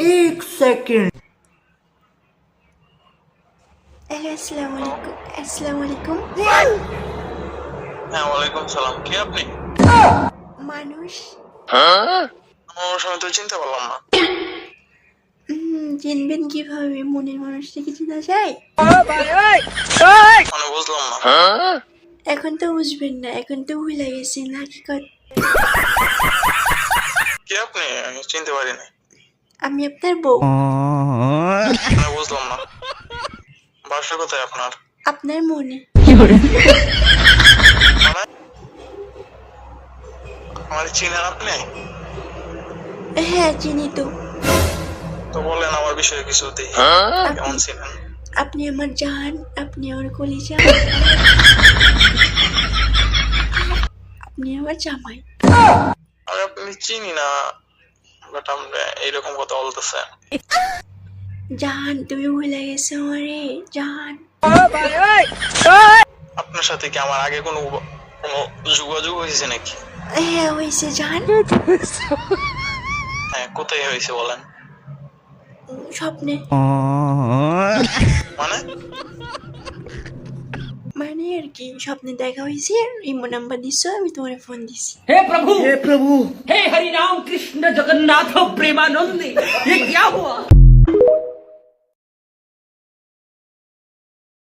एक सेकंड। আসসালামু আলাইকুম। আসসালামু আলাইকুম। হ্যাঁ, ওয়ালাইকুম সালাম। কে আপনি? মানুষ। আমার সময় তো চিনতে পারলাম না। চিনবেন কিভাবে? মনের মানুষটাকে চেনা যায়? মানে বুঝলাম না। এখন তো বুঝবেন না, এখন তো ভুলে গেছেন হাকিকত। কে আপনি? আমি চিনতে পারিনি। আমি আপনার বউ। মানে বুঝলাম না। বাসা কোথায় আপনার? আপনার মনে। মানে আমার চিনেন আপনি? হ্যাঁ, চিনি তো। তো বলেন আমার বিষয়ে কিছু দেখি। কেমন চিনেন? আপনি আমার জান, আপনি আমার কলিজা, আপনি আমার জামাই। আমি আপনি চিনি না, বাট আমরা এইরকম কথা বলতেছেন। জান, তুমি ভুলে গেছো আমারে জান। আপনার সাথে কি আমার আগে কোনো যোগাযোগ হয়েছে নাকি? হ্যাঁ হয়েছে জান। হ্যাঁ, কোথায় হয়েছে বলেন। স্বপ্নে। মানে মানে আর কি, স্বপ্নে দেখা হয়েছে, ইমো নাম্বার দিছো, আমি তোমার ফোন দিছি। हे प्रभु हे हरि राम कृष्ण जगन्नाथ प्रेमानंद ये क्या हुआ।